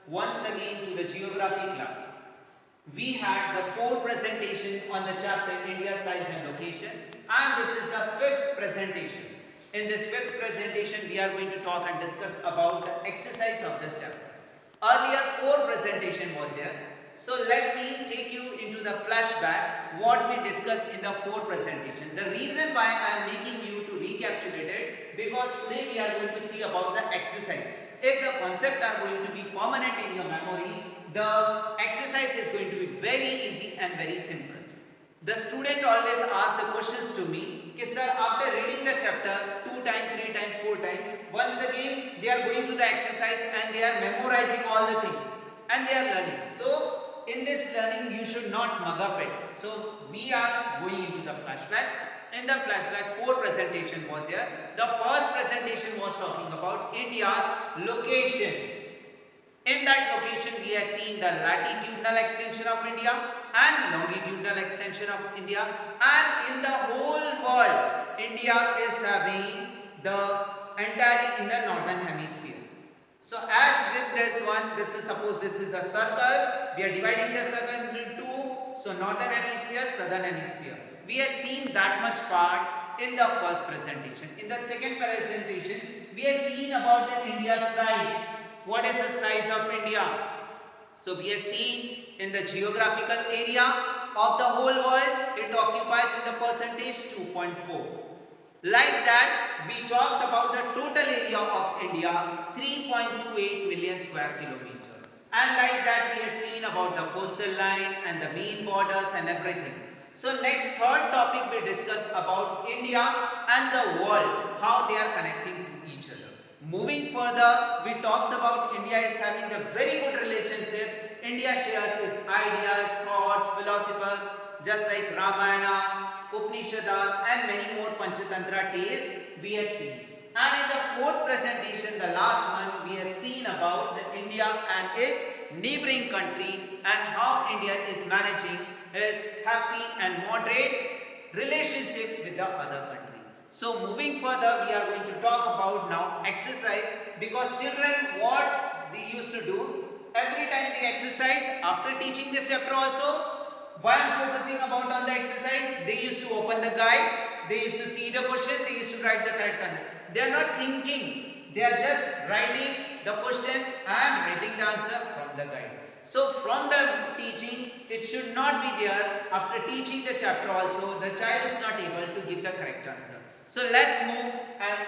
once again to the geography class. We had the 4th presentation on the chapter India size and location, and this is the 5th presentation. In this 5th presentation we are going to talk and discuss about the exercise of this chapter. Earlier 4 presentation was there, so let me take you into the flashback what we discussed in the 4th presentation. The reason why I am making you to recapitulate it, because today we are going to see about the exercise. If the concepts are going to be permanent in your memory, the exercise is going to be very easy and very simple. The student always asks the questions to me, कि sir, after reading the chapter 2 times, 3 times, 4 times, once again they are going to the exercise and they are memorizing all the things and they are learning. So in this learning you should not mug up it. So we are going into the flashback. In the flashback 4 presentation was here. The first presentation was talking about India's location. In that location we had seen the latitudinal extension of India and longitudinal extension of India, and in the whole world India is having the entirely in the northern hemisphere. So as with this one, this is, suppose this is a circle, we are dividing the circle into two, so northern hemisphere, southern hemisphere. We had seen that much part in the first presentation. In the second presentation we had seen about the India's size. What is the size of India? So we had seen in the geographical area of the whole world, it occupies in the percentage 2.4. Like that, we talked about the total area of India, 3.28 million square kilometer. And like that, we had seen about the coastal line and the main borders and everything. So next, third topic we discuss about India and the world, how they are connecting to each other. Moving further, we talked about India is having the very good relationships. India shares its ideas, thoughts, philosophers, just like Ramayana, Upanishads and many more Panchatantra tales we had seen. And in the 4th presentation, the last one, we had seen about the India and its neighboring country and how India is managing its happy and moderate relationship with the other country. So moving further, we are going to talk about now exercise, because children what they used to do every time they exercise after teaching this chapter also. Why I am focusing about on the exercise? They used to open the guide, they used to see the question, they used to write the correct answer. They are not thinking, they are just writing the question and writing the answer from the guide. So from the teaching, it should not be there. After teaching the chapter also, the child is not able to give the correct answer. So let's move and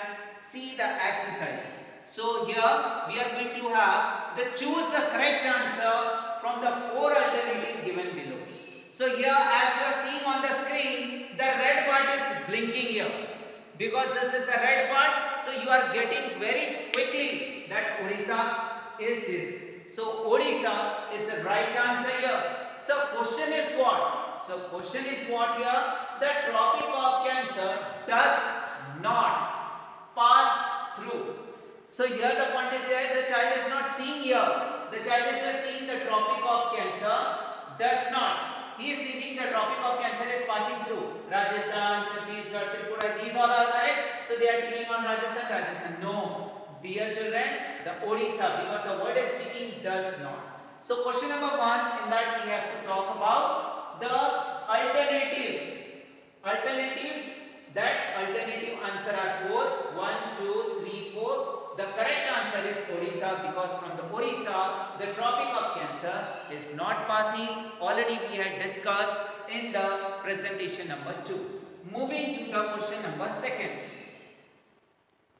see the exercise. So here we are going to have the choose the correct answer from the 4 alternatives given below. So here, as you are seeing on the screen, the red part is blinking here. Because this is the red part, so you are getting very quickly that Odisha is this. So Odisha is the right answer here. So question is what? So question is what here? The Tropic of Cancer does not pass through. So here the point is there, the child is not seeing here. The child is just seeing the Tropic of Cancer does not. He is thinking the Tropic of Cancer is passing through Rajasthan, Chhattisgarh, Tripura. These all are correct. So they are taking on Rajasthan. No, dear children, the Odisha, because the word is speaking does not. So question number 1, in that we have to talk about the alternatives. Alternatives. That alternative answer are 4. 1, 2, 3, 4. The correct answer is Odisha, because from the Odisha, the Tropic of Cancer is not passing. Already we had discussed in the presentation number 2. Moving to the question number 2.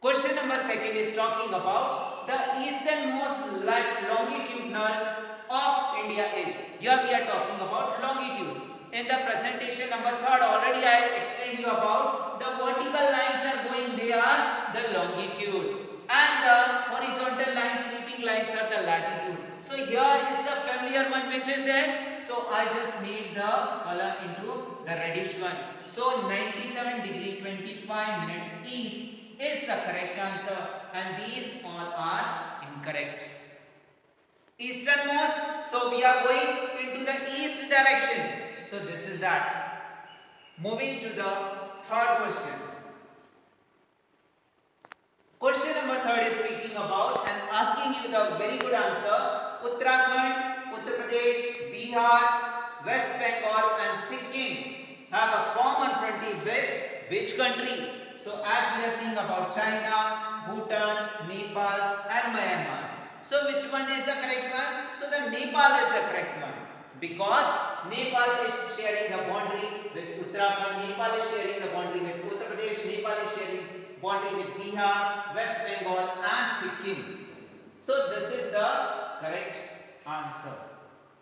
Question number 2 is talking about the easternmost longitudinal of India is. Here we are talking about longitudes. In the presentation number 3, already I explained you about the vertical lines are going, they are the longitudes, and the horizontal lines, sleeping lines are the latitude. So here it's a familiar one which is there. So I just made the color into the reddish one. So 97 degree 25 minute east is the correct answer, and these all are incorrect. Easternmost, so we are going into the east direction. So this is that. Moving to the third question. Question number third is speaking about and asking you the very good answer. Uttarakhand, Uttar Pradesh, Bihar, West Bengal and Sikkim have a common frontier with which country? So as we are seeing about China, Bhutan, Nepal and Myanmar. So which one is the correct one? So the Nepal is the correct one. Because Nepal is sharing the boundary with Uttarakhand, Nepal is sharing the boundary with Uttar Pradesh, Nepal is sharing boundary with Bihar, West Bengal and Sikkim. So this is the correct answer.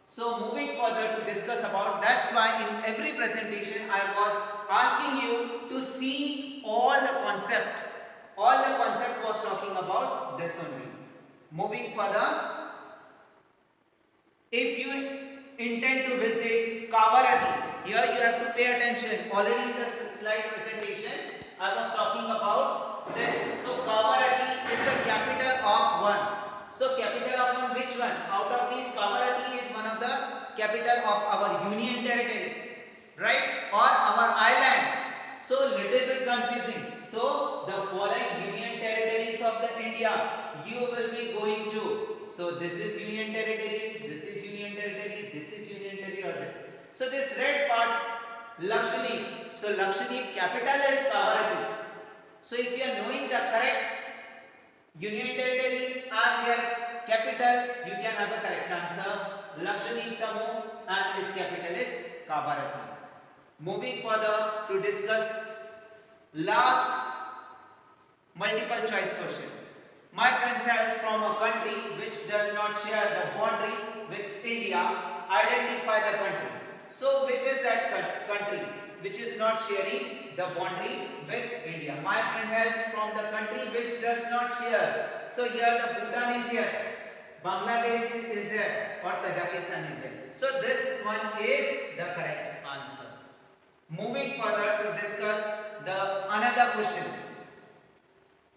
So moving further to discuss about, that's why in every presentation I was asking you to see all the concept. All the concept was talking about this only. Moving further, if you intend to visit Kavaradi, here you have to pay attention. Already in the slide presentation I was talking about this. So Kavaradi is the capital of one. So capital of one, which one? Out of these, Kavaradi is one of the capital of our union territory, right? Or our island. So little bit confusing. So the following union territories of the India you will be going to. So this is union territory, this is union territory, this is union territory or this. So this red parts Lakshadweep. So Lakshadweep capital is Kavaradi. So if you are knowing the correct union territory and their capital, you can have a correct answer. Lakshadweep Samoa and its capital is Kavaradi. Moving further to discuss last multiple choice question. My friends hails from a country which does not share the boundary with India. Identify the country. So which is that country which is not sharing the boundary with India? My friend hails from the country which does not share. So here the Bhutan is there, Bangladesh is there or Tajikistan is there. So this one is the correct answer. Moving further to discuss the another question.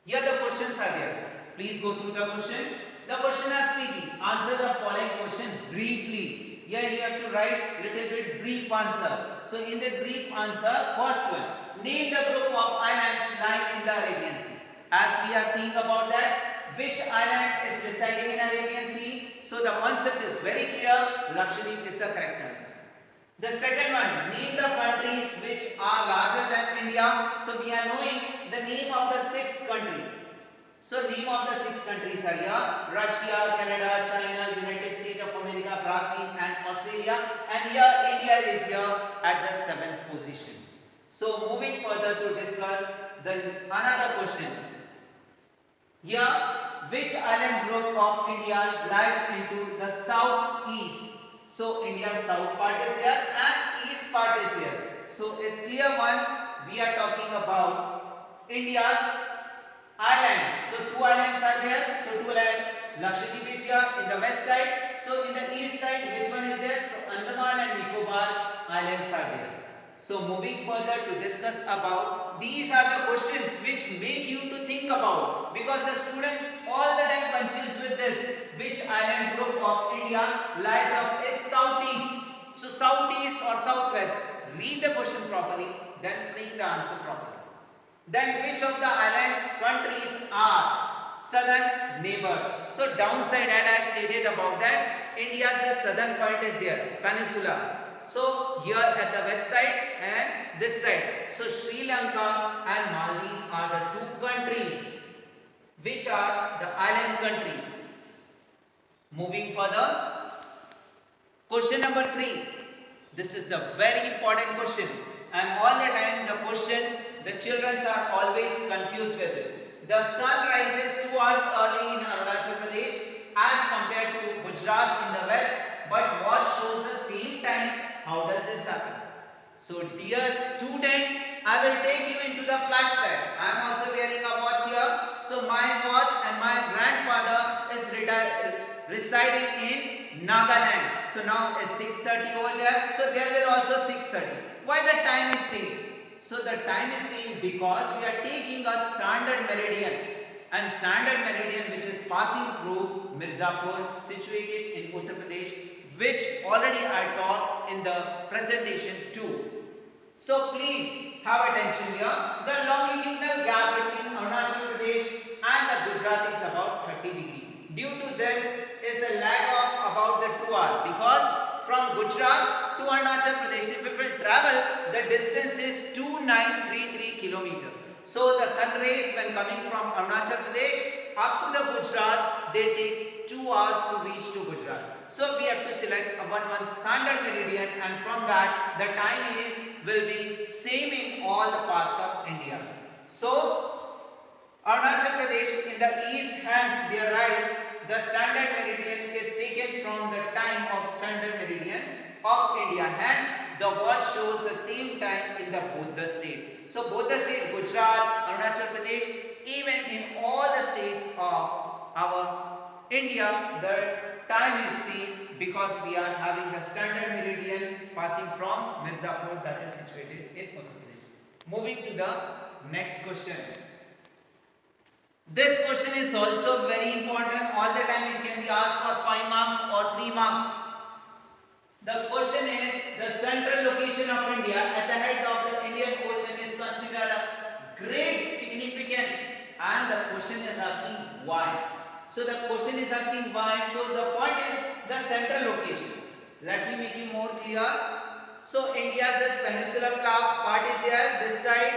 Here the questions are there. Please go through the question. The question is speaking. Answer the following question briefly. Here you have to write little bit brief answer. So in the brief answer, first one, name the group of islands lying in the Arabian Sea. As we are seeing about that, which island is residing in Arabian Sea? So the concept is very clear. Lakshadweep is the correct answer. The second one, name the countries which are larger than India. So we are knowing the name of the 6 countries. So name of the 6 countries are here: Russia, Canada, China, United States of America, Brazil and Australia. And here India is here at the 7th position. So moving further to discuss another question. Here, which island group of India lies into the southeast? So India's south part is there and east part is there. So it's clear one, we are talking about India's island. So 2 islands are there. So 2 islands, Lakshadweep is here in the west side. So in the east side, which one is there? So Andaman and Nicobar islands are there. So moving further to discuss about, these are the questions which make you to think about, because the student all the time confused with this. Which island group of India lies of its southeast? So southeast or southwest. Read the question properly, then frame the answer properly. Then which of the islands countries are southern neighbors? So downside, as I stated about that, India's the southern point is there, peninsula. So here at the west side and this side. So Sri Lanka and Maldives are the 2 countries which are the island countries. Moving further, question number 3. This is the very important question, and all the time the question, the children are always confused with it. The sun rises 2 hours early in Arunachal Pradesh as compared to Gujarat in the west, but what shows the same time? How does this happen? So dear student, I will take you into the flashback. I am also wearing a watch here. So my watch and my grandfather is residing in Nagaland. So now it's 6:30 over there. So there will also 6:30. Why the time is same? So the time is same because we are taking a standard meridian, and standard meridian which is passing through Mirzapur, situated in Uttar Pradesh, which already I taught in the presentation 2. So please have attention here. The longitudinal gap between Arunachal Pradesh and the Gujarat is about 30 degree. Due to this is the lag of about the 2 hours, because from Gujarat to Arunachal Pradesh, if it will travel, the distance is 2933 kilometer. So the sun rays when coming from Arunachal Pradesh up to the Gujarat, they take 2 hours to reach to Gujarat. So we have to select one standard meridian, and from that the time will be same in all the parts of India. So Arunachal Pradesh in the east, hence their rise, the standard meridian is taken from the time of standard meridian of India. Hence the watch shows the same time in the both the state. So both the state, Gujarat, Arunachal Pradesh, even in all the states of our India, the time is same, because we are having the standard meridian passing from Mirzapur, that is situated in Uttar Pradesh. Moving to the next question. This question is also very important. All the time it can be asked for 5 marks or 3 marks. The question is, the central location of India at the head of the Indian Ocean is considered a great significance, and the question is asking why. So the question is asking why. So the point is the central location. Let me make it more clear. So India's this peninsular part is there. This side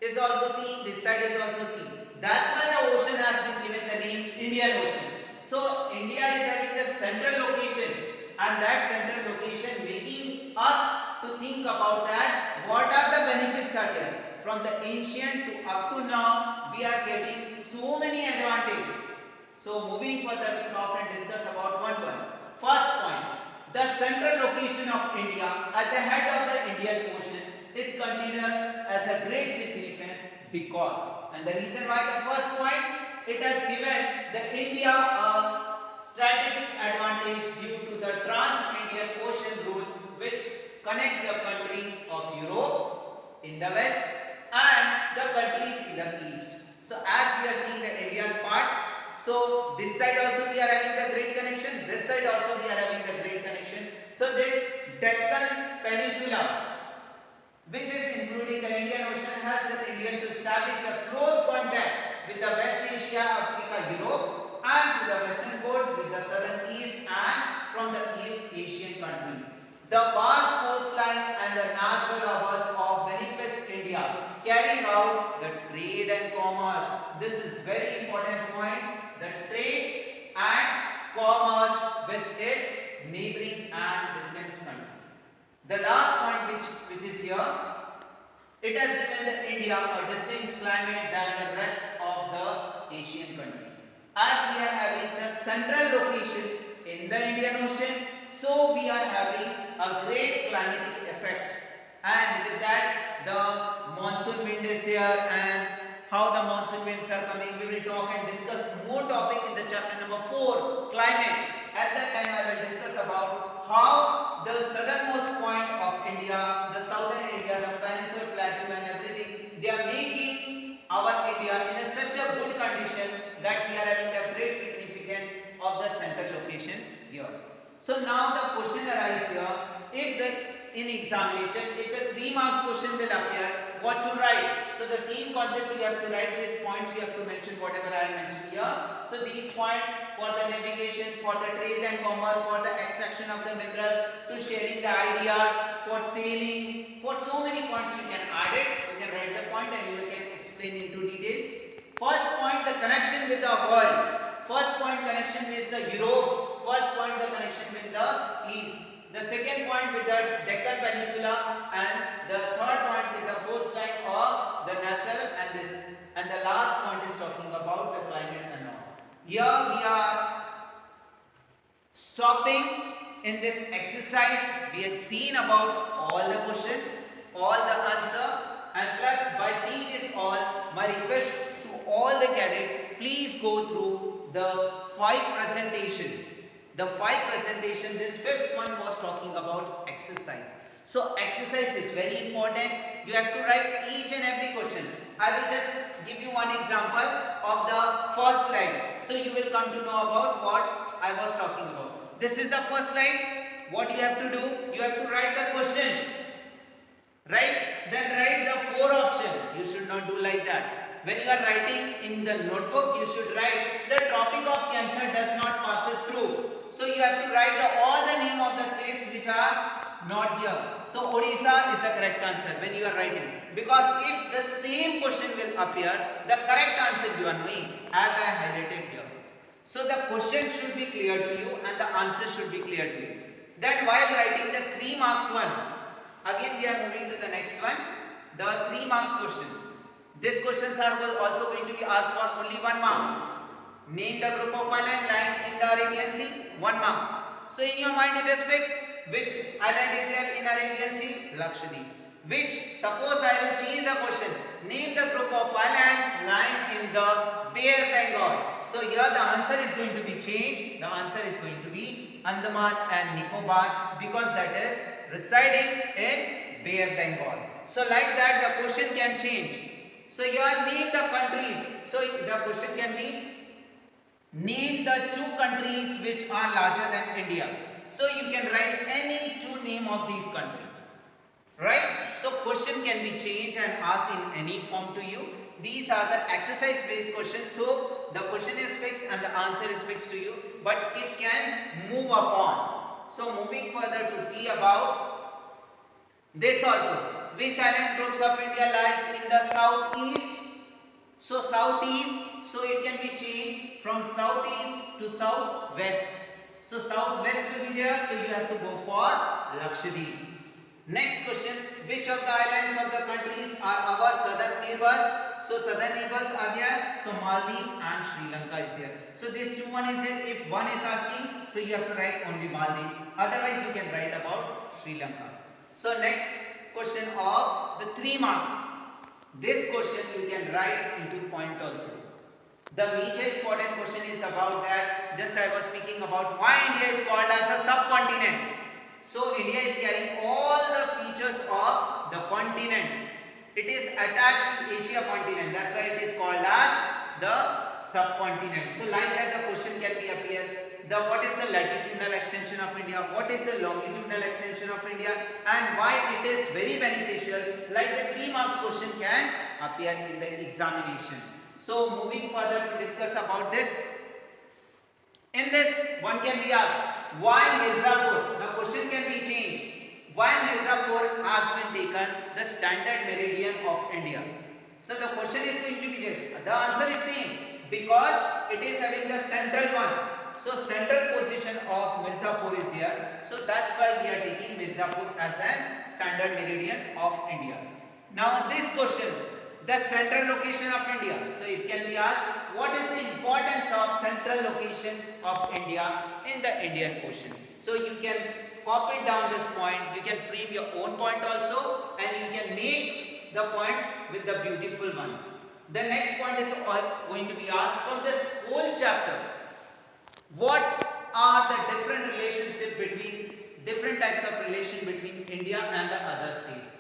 is also sea. This side is also sea. That's why the ocean has been given the name Indian Ocean. So India is having the central location, and that central location making us to think about that what are the benefits are there. From the ancient to up to now, we are getting so many advantages. So moving further to talk and discuss about one. First point, the central location of India at the head of the Indian Ocean is considered as a great significance because, and the reason why the first point, it has given the India a strategic advantage due to the trans-Indian ocean routes which connect the countries of Europe in the west and the countries in the east. So as we are seeing the India's part, so this side also we are having the great connection, this side also we are having the great connection. So this Deccan Peninsula, which is including the Indian Ocean, helps the Indian to establish a close contact with the West Asia, Africa, Europe, and to the western coast with the southern east and from the East Asian countries. The vast coastline and the natural harbors of benefits India, carrying out the trade and commerce. This is very important point. The trade and commerce with its neighboring and distant countries. The last point which is here, it has given the India a distinct climate than the rest of the Asian countries. As we are having the central location in the Indian Ocean, so we are having a great climatic effect, and with that the monsoon wind is there, and how the monsoon winds are coming, we will talk and discuss more topic in the chapter number 4, climate. At that time I will discuss about how the southernmost point of India, the southern India, the peninsular plateau and everything, they are making our India in such a good condition that we are having the great significance of the central location here. So now the question arises here, if in examination, if the 3 marks question will appear, what to write? So the same concept, you have to write these points, you have to mention whatever I mentioned here. So these points for the navigation, for the trade and commerce, for the extraction of the mineral, to sharing the ideas, for sailing, for so many points you can add it, you can write the point and you can explain into detail. First point, the connection with the world. First point, connection with the Europe. First point, the connection with the East. The second point with the Deccan Peninsula, and the third point with the coastline of the natural, and the last point is talking about the climate and all. Here we are stopping in this exercise. We had seen about all the question, all the answer, and plus by seeing this all, my request to all the cadet, please go through the 5 presentation. The 5 presentation, this 5th one was talking about exercise. So exercise is very important. You have to write each and every question. I will just give you one example of the first slide. So you will come to know about what I was talking about. This is the first slide. What you have to do? You have to write the question. Right? Then write the 4 options. You should not do like that. When you are writing in the notebook, you should write the Tropic of Cancer does not passes through. So you have to write all the name of the states which are not here. So Odisha is the correct answer when you are writing, because if the same question will appear, the correct answer you are knowing as I highlighted here. So the question should be clear to you and the answer should be clear to you. Then while writing the 3 marks one, again we are moving to the next one, the 3 marks question. These questions are also going to be asked for only 1 mark. Name the group of island lying in the Arabian Sea, 1 mark. So in your mind it is fixed. Which island is there in Arabian Sea? Lakshadweep. Which, suppose I will change the question. Name the group of islands lying in the Bay of Bengal. So here the answer is going to be changed. The answer is going to be Andaman and Nicobar, because that is residing in Bay of Bengal. So like that the question can change. So here name the countries. So the question can be name the 2 countries which are larger than India. So you can write any 2 name of these countries. Right? So question can be changed and asked in any form to you. These are the exercise based questions. So the question is fixed and the answer is fixed to you, but it can move upon. So moving further to see about this also. Which island groups of India lies in the southeast? So southeast, so it can be changed from southeast to southwest. So southwest will be there, so you have to go for Lakshadweep. Next question, which of the islands of the countries are our southern neighbors? So southern neighbors are there, so Maldives and Sri Lanka is there. So this 2 one is there. If one is asking, so you have to write only Maldives. Otherwise you can write about Sri Lanka. So next question of the 3 marks. This question you can write into point also. The major important question is about that. Just I was speaking about why India is called as a subcontinent. So India is carrying all the features of the continent. It is attached to Asia continent. That's why it is called as the subcontinent. So like that the question can be appear. What is the latitudinal extension of India? What is the longitudinal extension of India? And why it is very beneficial? Like the 3 marks question can appear in the examination. So moving further to discuss about this. In this one can be asked, why Mirzapur? The question can be changed. Why Mirzapur has been taken the standard meridian of India? So the question is going to be there. The answer is same, because it is having the central one. So central position of Mirzapur is there. So that's why we are taking Mirzapur as a standard meridian of India. Now this question, the central location of India. So it can be asked, what is the importance of central location of India in the Indian Ocean? So you can copy down this point, you can frame your own point also, and you can make the points with the beautiful one. The next point is going to be asked from this whole chapter. What are the different relationship between different types of relation between India and the other states?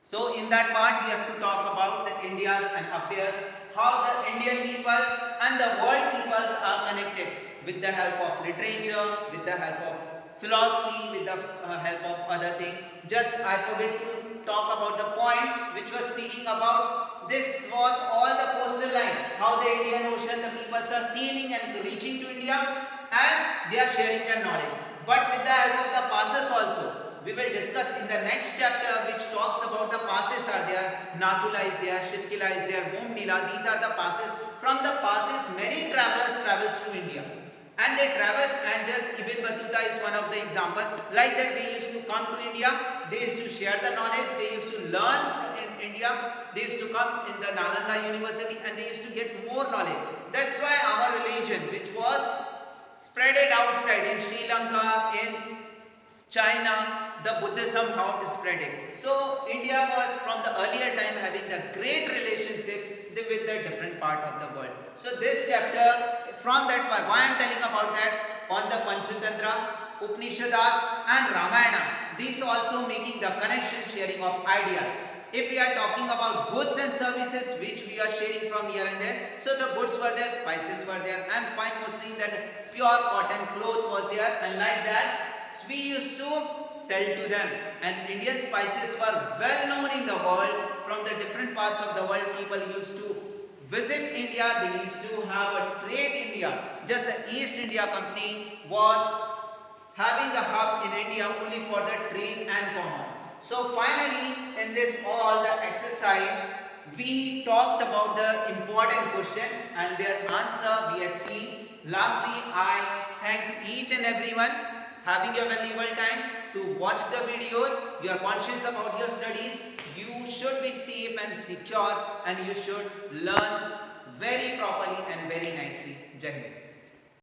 So in that part we have to talk about the India's and affairs, how the Indian people and the world peoples are connected with the help of literature, with the help of philosophy, with the help of other things. Just I forget to talk about the point which was speaking about this was all the coastal line, how the Indian Ocean, the peoples are sailing and reaching to India and they are sharing their knowledge. But with the help of the passes also, we will discuss in the next chapter which talks about the passes are there. Nathula is there, Shitkila is there, Bomdila. These are the passes. From the passes, many travelers travels to India. And they travels, and just Ibn Battuta is one of the example. Like that they used to come to India, they used to share the knowledge, they used to learn in India, they used to come in the Nalanda University and they used to get more knowledge. That's why our religion, which was spreaded outside in Sri Lanka, in China, the Buddhism how it spreaded. So India was from the earlier time having the great relationship with the different part of the world. So this chapter, from that, why I am telling about that, on the Panchatantra, Upanishads and Ramayana, these also making the connection, sharing of ideas. If we are talking about goods and services which we are sharing from here and there, so the goods were there, spices were there, and fine muslin, that pure cotton cloth was there, and like that we used to sell to them. And Indian spices were well known in the world from the different parts of the world, people used to visit India. They used to have a trade India. Just the East India Company was having the hub in India only for the trade and commerce. So finally, in this all the exercise, we talked about the important question and their answer we had seen. Lastly, I thank each and everyone having your valuable time to watch the videos. You are conscious about your studies. You should be safe and secure, and you should learn very properly and very nicely. Jai Hind.